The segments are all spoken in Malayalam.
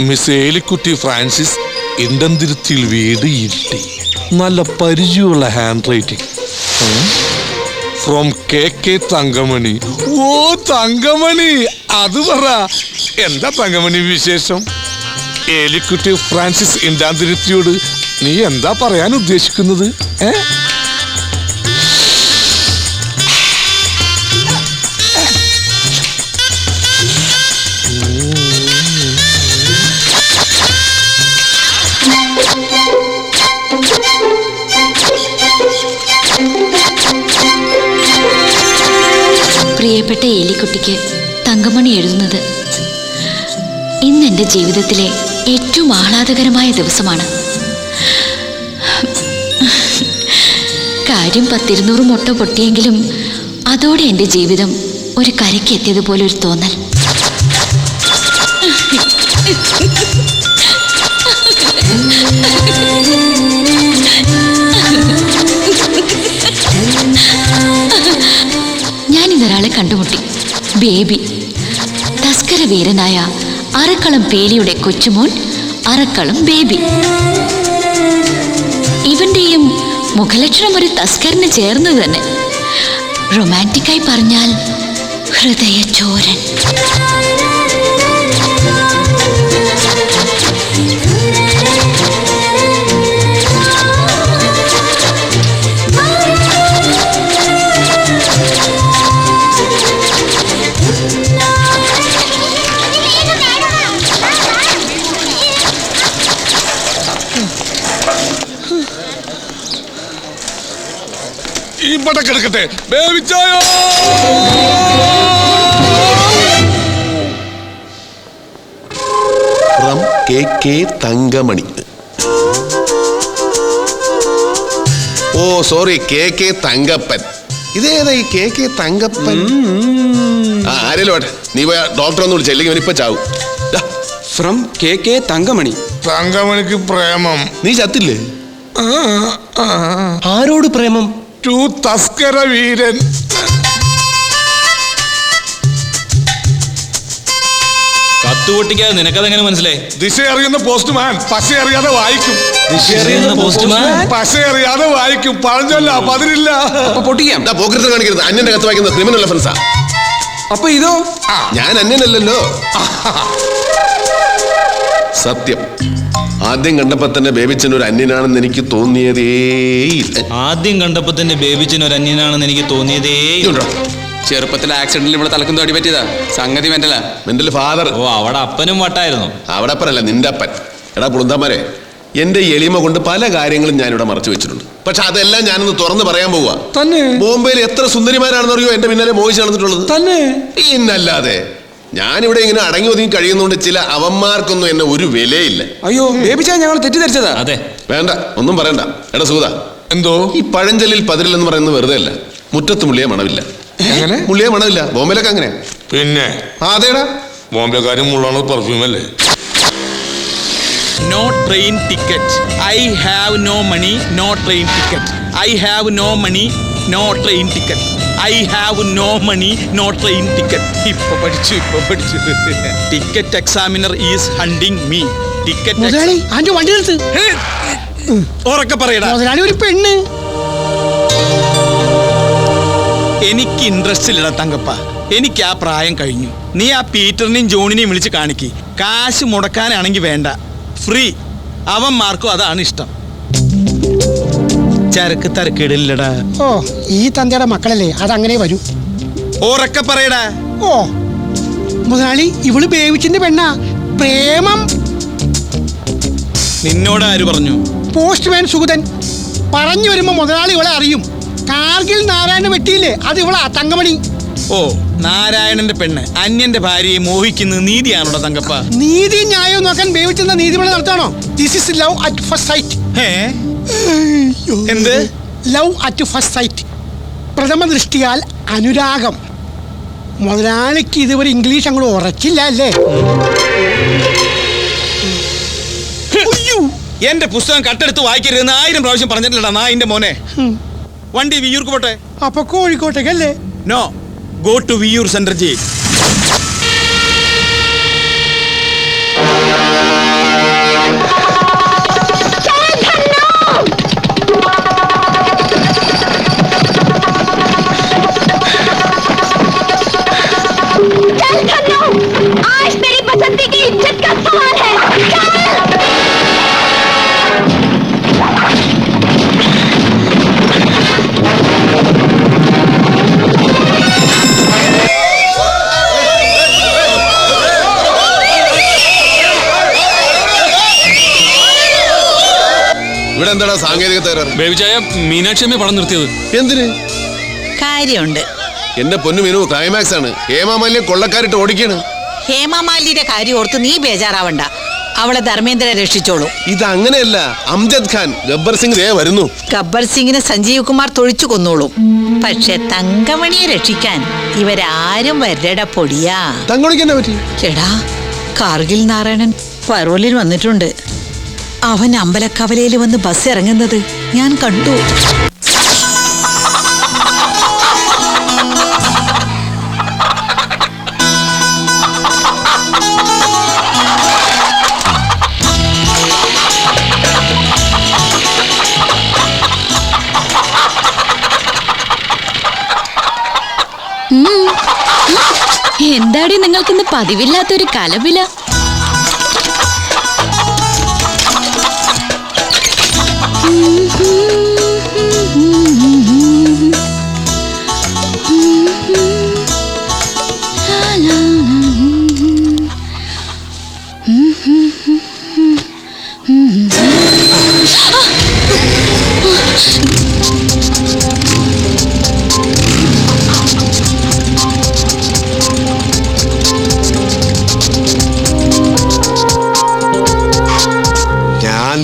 മിസ് ഏലിക്കുട്ടി ഫ്രാൻസിസ് ഇണ്ടന്തിരുത്തിയിൽ വീട് ഇരുട്ടി. നല്ല പരിചയമുള്ള handwriting. From K Thankamani. ഓ തങ്കമണി, അത് പറ. എന്താ തങ്കമണി വിശേഷം? ഏലിക്കുട്ടി ഫ്രാൻസിസ് ഇണ്ടാന്തിരുത്തിയോട് നീ എന്താ പറയാൻ ഉദ്ദേശിക്കുന്നത്? പ്രിയപ്പെട്ട ഏലിക്കുട്ടിക്ക് തങ്കമണി എഴുതുന്നത്. ഇന്ന് എൻ്റെ ജീവിതത്തിലെ ഏറ്റവും ആഹ്ലാദകരമായ ദിവസമാണ്. കാര്യം 10-200 മുട്ട പൊട്ടിയെങ്കിലും അതോടെ എൻ്റെ ജീവിതം ഒരു കരയ്ക്ക് എത്തിയതുപോലെ ഒരു തോന്നൽ. ഞാൻ ഇന്നൊരാളെ കണ്ടുമുട്ടി. ബേബി. തസ്കര വീരനായ അറക്കളം പേലിയുടെ കൊച്ചുമോൻ അറക്കളം ബേബി. ഇവന്റെയും മുഖലക്ഷണം ഒരു തസ്കറിന് ചേർന്നത് തന്നെ. റൊമാൻറ്റിക്കായി പറഞ്ഞാൽ ഹൃദയചോരൻ. ഇവിടെ കിടക്കട്ടെ. ബേബിച്ചായോ? From K Thankamani. ഓ സോറി, കെ തങ്കപ്പൻ. ഇതേതാ ഈ കെ തങ്കപ്പൻ? ആരേലും വേട്ടെ, നീ പോയ ഡോക്ടർ ഒന്ന് വിളിച്ച, അല്ലെങ്കിൽ ഇപ്പൊ ചാവും. From K Thankamani. തങ്കമണിക്ക് പ്രേമം. നീ ചത്തില്ലേ? ആരോട് പ്രേമം? ടു തസ്കര വീരൻ. കത്തുപൊട്ടിക്കാതെ നിനക്കതെങ്ങനെ മനസ്സിലായി? ദിശ അറിയുന്ന പോസ്റ്റ്മാൻ പശ അറിയാതെ വായിക്കും. പശ അറിയാതെ വായിക്കും. പറഞ്ഞല്ല പതിരില്ല. പൊട്ടിക്കാം. പോക്കറ്റ് കാണിക്കരുത്. അന്യന്റെ കത്ത് വായിക്കുന്ന ക്രിമിനൽ ഒഫൻസാ. അപ്പൊ ഇതോ? ഞാൻ അന്യനല്ലല്ലോ. സത്യം, ആദ്യം കണ്ടപ്പോ തന്നെ ബേബിച്ചൻ ഒരു അന്യനാണെന്ന് എനിക്ക് തോന്നിയതേയില്ല. ആദ്യം കണ്ടപ്പോ തന്നെ ബേബിച്ചൻ ഒരു അന്യനാണെന്ന് എനിക്ക് തോന്നിയതേയില്ല. ചെറുപ്പത്തിൽ ആക്സിഡന്റിൽ ഇവിടെ തലക്കും തോടി പറ്റിയതാ. സംഗതി മെന്റലാ. Mental father. ഓ, അവിടെ അപ്പനും വട്ടായിരുന്നു. അവിടെ അപ്പനല്ല, നിന്റെ അപ്പൻ. എടാ പുളുന്താമാരെ, എന്റെ എളിമ കൊണ്ട് പല കാര്യങ്ങളും ഞാനിവിടെ മറച്ചു വെച്ചിട്ടുണ്ട്. പക്ഷെ അതെല്ലാം ഞാനൊന്ന് തുറന്ന് പറയാൻ പോവാ. തന്നെ ബോംബെയിൽ എത്ര സുന്ദരിമാരാണെന്നറിയോ എന്റെ പിന്നാലെ മോഹിച്ച് നടന്നിട്ടുള്ളത്? തന്നെ. ഇന്നല്ലാതെ ഞാനിവിടെ ഇങ്ങനെ അടങ്ങി ഒതുങ്ങി കഴിയുന്നോണ്ട് ചില അവന്മാർക്കൊന്നും എന്നെ ഒരു വിലയില്ല. അയ്യോ ബേബിച്ചാ, ഞങ്ങൾ തെറ്റിദ്ധരിച്ചതാ. അതെ. വേണ്ട, ഒന്നും പറയണ്ട. എടാ സൂത, എന്തോ ഈ പഴഞ്ചൊല്ലിൽ പതിരില്ലെന്ന് പറയുന്നത് വെറുതെ അല്ല. മുറ്റത്ത് മുള്ളിയെ മണവില്ല. എങ്ങനെ? മുള്ളിയെ മണവില്ല. ബോംബെയിലൊക്കെ അങ്ങനെ. പിന്നെ അതേടാ, ബോംബെക്കാരും മുള്ളാണ് പെർഫ്യൂം അല്ലേ? No train ticket. I have no money. No train ticket. I have no money. No train ticket. I have no money. No train ticket. ഇപ്പൊ പഠിച്ചു. Ticket examiner is hunting me. Ticket വണ്ടി നിർത്ത്. ഉറക്കെ പറയടാ. ഒരു പെണ്ണ്. എനിക്ക് ഇൻട്രസ്റ്റ് ഇല്ലടാ തങ്കപ്പ. എനിക്ക് ആ പ്രായം കഴിഞ്ഞു. നീ ആ പീറ്ററിനെയും ജോണിനെയും വിളിച്ച് കാണിക്ക്. കാശ് മുടക്കാനാണെങ്കിൽ വേണ്ട, ഫ്രീ. അവന്മാർക്കും അതാണ് ഇഷ്ടം. ചരക്ക് തരക്കേടില്ലടാ. ഓ, ഈ തന്തയുടെ മക്കളല്ലേ, അതങ്ങനെ വരൂ. ഉറക്കെ പറയടാ. ഓ മുതലാളി, ഇവള് ബേബിച്ചിന്റെ പെണ്ണാ. പ്രേമം. നിന്നോട് ആര് പറഞ്ഞു? പോസ്റ്റ്മാൻ സുഗതൻ. പറഞ്ഞു വരുമ്പോ മുതലാളി ഇവളെ അറിയും. കാർഗിൽ നാരായണ വെട്ടിയില്ലേ, അത് ഇവളാ, തങ്കമണി. ഓ, നാരായണന്റെ പെണ്ണ് അന്യന്റെ ഭാര്യയെ മോഹിക്കുന്നത് നീതിയാണോടാ തങ്കപ്പ? നീതി ന്യായം നോക്കാൻ ബേബിച്ചെന്ന നീതിപണി നടത്താണോ? This is love at first sight. എന്ത് ലവ് അറ്റ് ഫസ്റ്റ് സൈറ്റ്? പ്രഥമ ദൃഷ്ടിയാൽ അനുരാഗം. മുതലാളിക്ക് ഇതുവരെ ഇംഗ്ലീഷ് അങ്ങോട്ട് ഉറച്ചില്ല അല്ലേ? എന്റെ പുസ്തകം കട്ടെടുത്ത് വായിക്കരുതെന്ന് 1000 പ്രാവശ്യം പറഞ്ഞിട്ടില്ലടാ നായിന്റെ മോനെ. വണ്ടി വിയൂർക്ക് പോട്ടെ. അപ്പൊ കോഴിക്കോട്ടേക്കല്ലേ? No, go to Viyyur central jail. എന്താടാ സാങ്കേതിക തകരാറ്? ബേബിച്ചായ മീനാക്ഷി പടം നിർത്തിയത് എന്തിന്? കാര്യമുണ്ട്. എന്റെ പൊന്നു മീനു, ക്ലൈമാക്സ് ആണ്. ഹേമാമാലിനെ കൊള്ളക്കാരിട്ട് ഓടിക്കാണ്. ഹേമമാലിന്റെ കാര്യം ഓർത്ത് നീ ബേജാറാവണ്ട. അവളെ ധർമ്മേന്ദ്രൻ രക്ഷിച്ചോളൂ. ഇത് അങ്ങനെയല്ല. അംജദ് ഖാൻ, ഗബ്ബർ സിംഗ് ദേ വരുന്നു. ഗബ്ബർ സിംഗിനെ സഞ്ജീവ് കുമാർ തൊഴിച്ചു കൊന്നോളും. പക്ഷെ തങ്കമണിയെ രക്ഷിക്കാൻ ഇവരാരും വരട പൊടിയാ. തങ്കമണിക്ക് എന്നാ പറ്റി? എടാ, കാർഗിൽ നാരായണൻ പരോലിൽ വന്നിട്ടുണ്ട്. അവൻ അമ്പലക്കവലയിൽ വന്ന് ബസ് ഇറങ്ങുന്നത് ഞാൻ കണ്ടു. എന്താടി നിങ്ങൾക്കിന്ന് പതിവില്ലാത്തൊരു കലപില?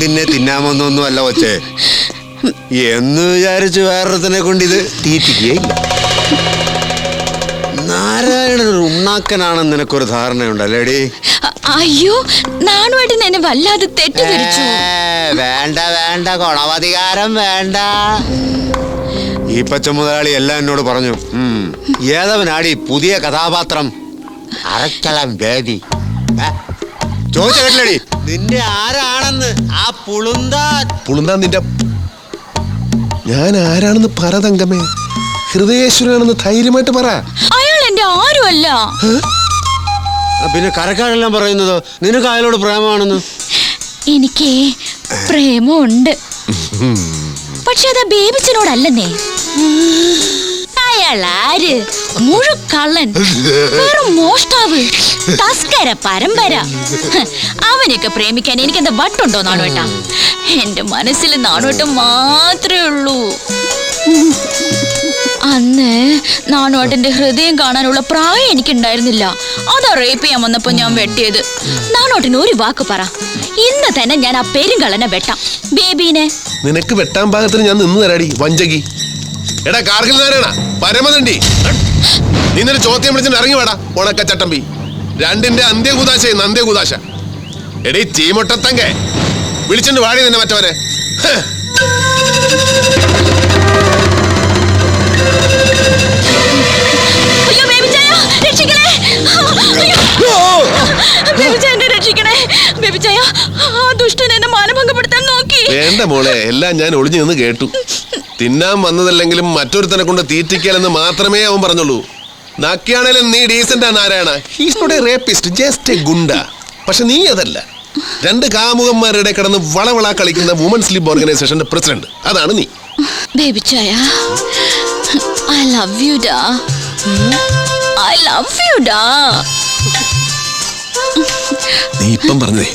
നിന്നെ തിന്നാമെന്നൊന്നും അല്ല കൊച്ചേ, എന്ന് വിചാരിച്ച് വേറൊരുത്തനെ കൊണ്ട് ഇത് തീറ്റിക്കുകയില്ല. നാരായണൻ ഉണ്ണാക്കനാണെന്ന് നിനക്കൊരു ധാരണയുണ്ടല്ലേടി? അയ്യോ, നാണുവായിട്ട് എന്നെ വല്ലാതെ തെറ്റിദ്ധരിച്ചു. വേണ്ട വേണ്ട, ഗുണവധികാരം വേണ്ട. ഈ പച്ച മുതലാളി എല്ലാം എന്നോട് പറഞ്ഞു. ഏതവനാടി പുതിയ കഥാപാത്രം? അരക്കളം വേദി. ചോദിച്ച കേട്ടില്ലടി നിന്റെ ആരാണെന്ന്? ആ പുളുന്താൻ നിന്റെ... ഞാൻ ആരാണെന്ന് പറ തങ്കമേ. ഹൃദയേശ്വരനാണെന്ന് ധൈര്യമായിട്ട് പറ. അയാൾ എന്റെ ആരുമല്ല. പിന്നെ കരക്കാരെല്ലാം പറയുന്നത് നിനക്ക് അയാളോട് പ്രേമമാണെന്ന്. എനിക്ക് പ്രേമമുണ്ട്, പക്ഷെ അത് ബേബിച്ചനോടല്ലെന്നേ. അയാൾ ആര്? മുഴുക്കള്ളൻ, വെറും മോഷ്ടാവ്, തസ്കര പരമ്പര. അവനെയൊക്കെ പ്രേമിക്കാൻ എനിക്കെന്താ വട്ടുണ്ടോ നാണുവേട്ടാ? എന്റെ മനസ്സിൽ നാണുവേട്ടം മാത്രമേ ഉള്ളൂ. അന്ന് നാണുവേട്ടന്റെ ഹൃദയം കാണാനുള്ള പ്രായം എനിക്കുണ്ടായിരുന്നില്ല. അതാ റേപ്പ് ചെയ്യാൻ വന്നപ്പോ ഞാൻ വെട്ടിയത്. നാണുവേട്ടന് ഒരു വാക്ക് പറ, ഇന്ന് തന്നെ ഞാൻ ആ പെരുങ്കള്ളനെ വെട്ടാം. ബേബീനെ നിനക്ക് വെട്ടാൻ പാകത്തിന് ഞാൻ നിന്ന് തരാടി വഞ്ചകി. എടാ കാർഗിൽ നാരായണ പരമതണ്ടി, നിന്നൊരു ചോദ്യം വിളിച്ചിട്ട് ഇറങ്ങി വേടാ ഉണക്ക ചട്ടമ്പി. രണ്ടിന്റെ അന്ത്യകൂതാശ അന്ത്യകൂതാശ. എടീ ചീമൊട്ടത്തങ്ക വിളിച്ചിട്ട് വാടി നിന്നെ മറ്റവരെ. വേണ്ട മോളെ, എല്ലാം ഞാൻ ഒളിഞ്ഞു നിന്ന് കേട്ടു. തിന്നാൻ വന്നതല്ലെങ്കിലും മറ്റൊരുത്തനെ കൊണ്ട് തീറ്റിക്കലെന്ന് മാത്രമേ അവൻ പറഞ്ഞുള്ളൂ. നാക്കിയാണേലും നീ ഡീസന്റാ Narayana. He's not a rapist, just a goonda. പക്ഷെ നീ അതല്ല. രണ്ട് കാമുകന്മാരുടെ കിടന്ന് വളവള കളിക്കുന്ന വുമൻസ് ലീഗ് ഓർഗനൈസേഷന്റെ പ്രസിഡന്റ്. അതാണ് നീ. ബേബി ചായ, I love you da. I love you da. നീ ഇപ്പം പറഞ്ഞേ,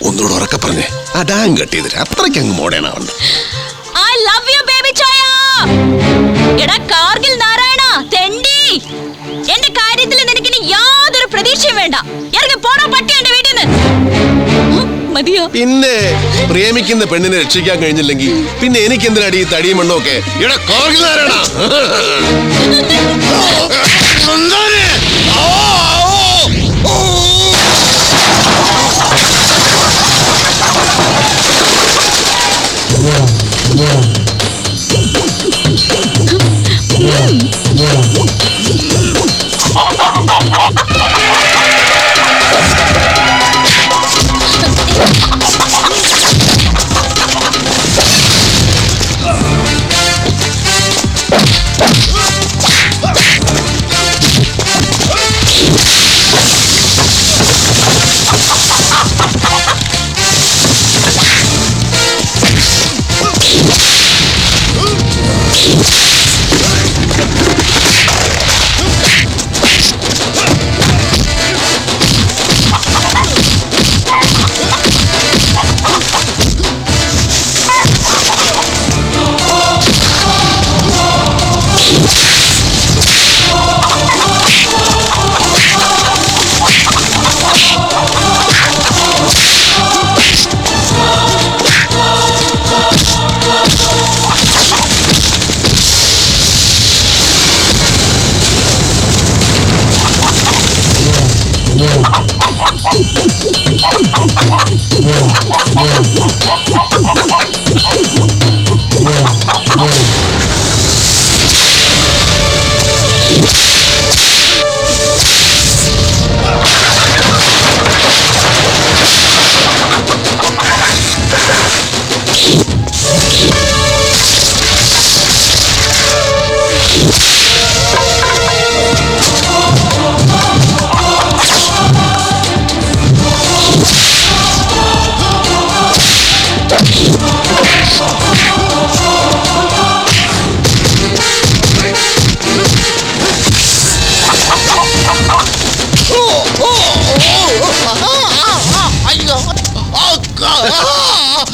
ഒന്നുകൂടെ ഉറക്കെ പറഞ്ഞേ. അടാൻ കെട്ടിയത് അത്രയ്ക്ക് അങ്ങ് മോഡേണാവണ്ട. I love you baby ചായ. എടാ കാർഗിൽ നാരായണ തെണ്ടി, എന്റെ കാര്യത്തിൽ നിനക്കിനി യാതൊരു പ്രതീക്ഷയും വേണ്ട. ഇറങ്ങി പോടാ പട്ടി എന്റെ വീട്ടിൽ നിന്ന്. മതിയോ? പിന്നെ പ്രേമിക്കുന്ന പെണ്ണിനെ രക്ഷിക്കാൻ കഴിഞ്ഞില്ലെങ്കിൽ പിന്നെ എനിക്ക് എന്തിനടി തടിയും മണ്ണൊക്കെ? എടാ കാർഗിൽ നാരായണ.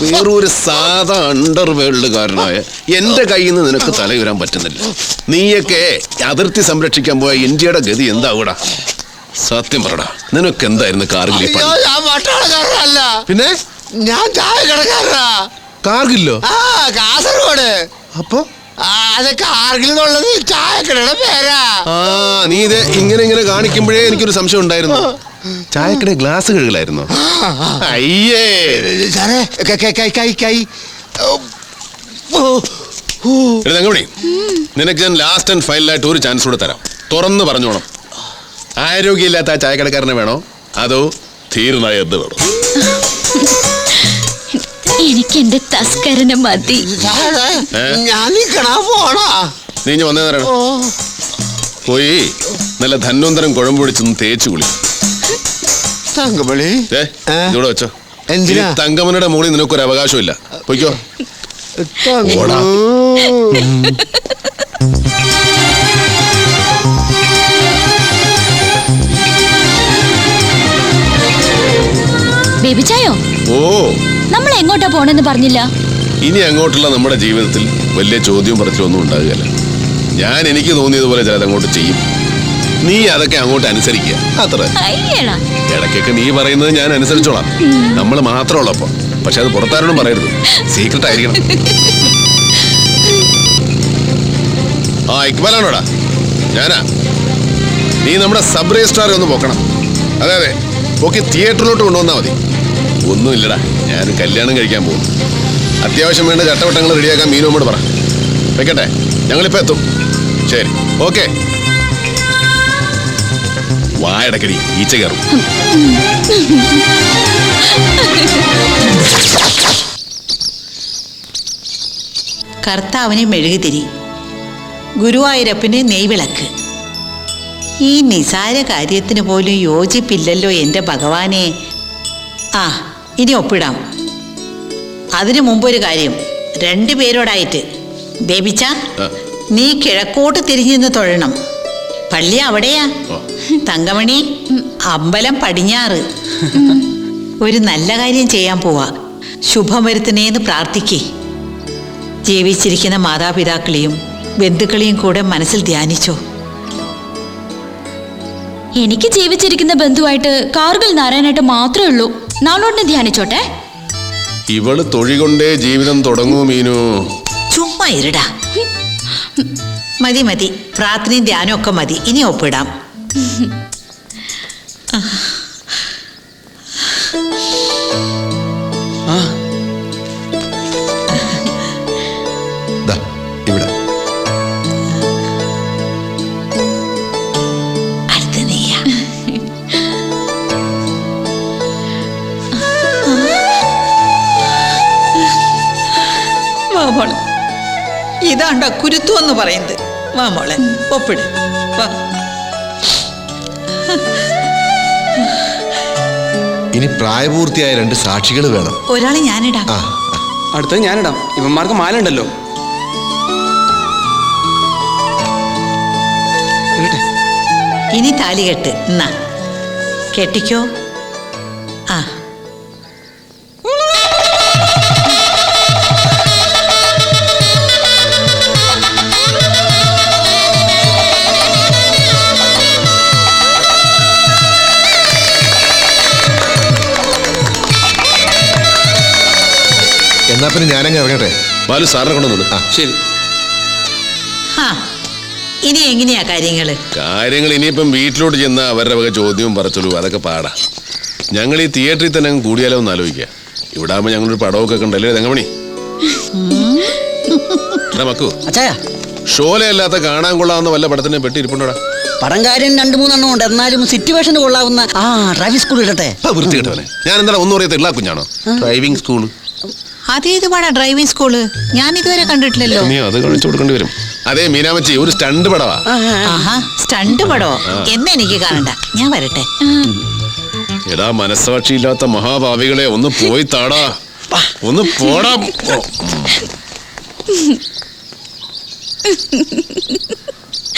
വേറൊരു സാധാ അണ്ടർവേൾഡുകാരനായ എന്റെ കയ്യിൽ നിന്ന് നിനക്ക് തലയുരാൻ പറ്റുന്നില്ല. നീയൊക്കെ അതിർത്തി സംരക്ഷിക്കാൻ പോയ ഇന്ത്യയുടെ ഗതി എന്താവൂടാ? സത്യം പറടാ, നിനക്ക് എന്തായിരുന്നു കാർഗിൽ? ഞാൻ പട്ടാളക്കാരനല്ല, പിന്നെ ഞാൻ ചായ കടക്കാരനാ. കാർഗില്ലോ? കാസർഗോഡ്. അപ്പൊ അത് കാർഗിൽ എന്നുള്ളത് ചായക്കടയുടെ പേരാ. നീ ഇത് ഇങ്ങനെ കാണിക്കുമ്പോഴേ എനിക്കൊരു സംശയം ഉണ്ടായിരുന്നു. ചായക്കട ഗ്ലാസ് കഴുകലായിരുന്നോ? അയ്യേ സാറേ, തങ്കമണി, നിനക്ക് ഞാൻ ലാസ്റ്റ് ആൻഡ് ഫൈനലായിട്ട് ഒരു ചാൻസ് കൂടെ തരാം. തുറന്ന് പറഞ്ഞോണം. ആരോഗ്യമില്ലാത്ത ആ ചായക്കടക്കാരനെ വേണോ അതോ ധീരനായ എന്ത് വേണോ? എനിക്ക് എന്റെ തസ്കരനെ മതി. ഞാൻ നിക്കണാ പോണാ. നീ ഇനി വന്നേ തരണം. പോയി നല്ല ധന്വന്തരം കുഴമ്പ് പിടിച്ചൊന്ന് തേച്ചു കുളി. തങ്കമണി ഇവിടെ വെച്ചോ. എന്തിനാ? തങ്കമണിയുടെ മുകളിൽ നിനക്കൊരു അവകാശമില്ല. പൊയ്ക്കോ. ബേബി ചായോ? ഓ, നമ്മൾ എങ്ങോട്ടാ പോണെന്ന് പറഞ്ഞില്ല. ഇനി അങ്ങോട്ടുള്ള നമ്മുടെ ജീവിതത്തിൽ വലിയ ചോദ്യവും പറച്ചിലും ഒന്നും ഉണ്ടാകുകയല്ല. ഞാൻ എനിക്ക് തോന്നിയതുപോലെ ചിലത് അങ്ങോട്ട് ചെയ്യും. നീ അതൊക്കെ അങ്ങോട്ട് അനുസരിക്കുക, അത്ര. ഇടയ്ക്കൊക്കെ നീ പറയുന്നത് ഞാൻ അനുസരിച്ചോളാം. നമ്മൾ മാത്രമുള്ളപ്പോ. പക്ഷെ അത് പുറത്താരോടും പറയരുത്, സീക്രട്ട് ആയിരിക്കണം. ആ ഇക്ബാലാണോടാ? ഞാനാ. നീ നമ്മുടെ സബ് രജിസ്ട്രാറെ ഒന്ന് പോക്കണം. അതെ അതെ, ഓക്കെ. തിയേറ്ററിലോട്ട് കൊണ്ടുവന്നാൽ മതി. ഒന്നുമില്ലടാ, ഞാൻ കല്യാണം കഴിക്കാൻ പോകും. അത്യാവശ്യം വേണ്ട ചട്ടവട്ടങ്ങൾ റെഡിയാക്കാൻ മീനോട് പറ. വെക്കട്ടെ, ഞങ്ങളിപ്പോ എത്തും. ശരി, ഓക്കെ. വായടക്കടി, ഈച്ച കയറും. കർത്താവിനെ മെഴുകുതിരി, ഗുരുവായൂരപ്പന് നെയ്വിളക്ക്. ഈ നിസാര കാര്യത്തിന് പോലും യോജിപ്പില്ലല്ലോ എൻ്റെ ഭഗവാനെ. ആ, ഇനി ഒപ്പിടാം. അതിനു മുമ്പൊരു കാര്യം, രണ്ടുപേരോടായിട്ട്. ബേബിച്ച, നീ കിഴക്കോട്ട് തിരിഞ്ഞു തൊഴണം. പള്ളി അവിടെയാ. തങ്കമണി, അമ്പലം പടിഞ്ഞാറ്. ഒരു നല്ല കാര്യം ചെയ്യാൻ പോവാ. ശുഭം വരുത്തണേന്ന് പ്രാർത്ഥിക്കേ. ജീവിച്ചിരിക്കുന്ന മാതാപിതാക്കളെയും ബന്ധുക്കളെയും കൂടെ മനസ്സിൽ ധ്യാനിച്ചോ. എനിക്ക് ജീവിച്ചിരിക്കുന്ന ബന്ധുവായിട്ട് കാർഗിൽ നാരായണായിട്ട് മാത്രമേ ഉള്ളൂ. നാളോട്ടിനെ ധ്യാനിച്ചോട്ടെ. ഇവള് തൊഴി കൊണ്ടേ ജീവിതം തുടങ്ങൂ മീനു. ചുമ്മാ ഇരുടാ. മതി മതി, പ്രാർത്ഥനയും ധ്യാനവും ഒക്കെ മതി. ഇനി ഒപ്പിടാം. ഇവിടെ അടുത്ത നീയാ. വാ മോളെ, ഇതാണ്ടോ കുരുത്തു എന്ന് പറയുന്നത്. വാ മോളെ, ഒപ്പിട്. വാ. ഇനി പ്രായപൂർത്തിയായ രണ്ട് സാക്ഷികൾ വേണം. ഒരാളെ ഞാനിടാം. അടുത്തത് ഞാനിടാം. ഇവന്മാർക്ക് മാല ഉണ്ടല്ലോ. ഇനി താലികെട്ട്. എന്നാ കെട്ടിക്കോ. ആ, എന്നാ പിന്നെ ഞാനങ്ങ് ഇറങ്ങട്ടെ. ബാലു സാറിനെ കൊണ്ടുവന്നു. ശരി. ആ, ഇനി എങ്ങനെയാ കാര്യങ്ങള്? കാര്യങ്ങൾ ഇനിയിപ്പം വീട്ടിലോട്ട് ചെന്ന അവരുടെ വക ചോദ്യവും പറച്ചോളൂ, അതൊക്കെ പാടാ. ഞങ്ങൾ ഈ തിയേറ്ററിൽ തന്നെ അങ്ങ് കൂടിയാലോ എന്ന് ആലോചിക്കുക. ഇവിടെ ആകുമ്പോൾ ഞങ്ങളൊരു പടമൊക്കെ കണ്ടല്ലേ തങ്കമണി. മക്കു ഷോലയല്ലാത്ത കാണാൻ കൊള്ളാവുന്ന വല്ല പടത്തിനെ പെട്ടി ഇരിപ്പുണ്ടോടാ? പടം കാര്യം 2-3 ഉണ്ട്. എന്നാലും സിറ്റുവേഷന് കൊള്ളാവുന്ന ഡ്രൈവിംഗ് സ്കൂൾ ഇടട്ടെ. വൃത്തി കിട്ടവനെ. ഞാൻ എന്താണ് ഒന്നും അറിയാത്ത ഇള്ള കുഞ്ഞാണോ? ഡ്രൈവിംഗ് സ്കൂൾ അതേത് പാടാ ഡ്രൈവിംഗ് സ്കൂള്? ഞാൻ ഇതുവരെ കണ്ടിട്ടില്ലല്ലോ. നീ അത് കാണിച്ചു കൊടുക്കേണ്ടി വരും. അതേ മീനാമച്ചി, ഒരു സ്റ്റണ്ട് പടവാ. ആഹാ, സ്റ്റണ്ട് പടോ? എന്നെനിക്ക് കാണണ്ട, ഞാൻ വരട്ടെ. എടാ മനസ്സാക്ഷിയില്ലാത്ത മഹാഭാവികളെ, ഒന്ന് പോയി താടാ, ഒന്ന് പോടാ.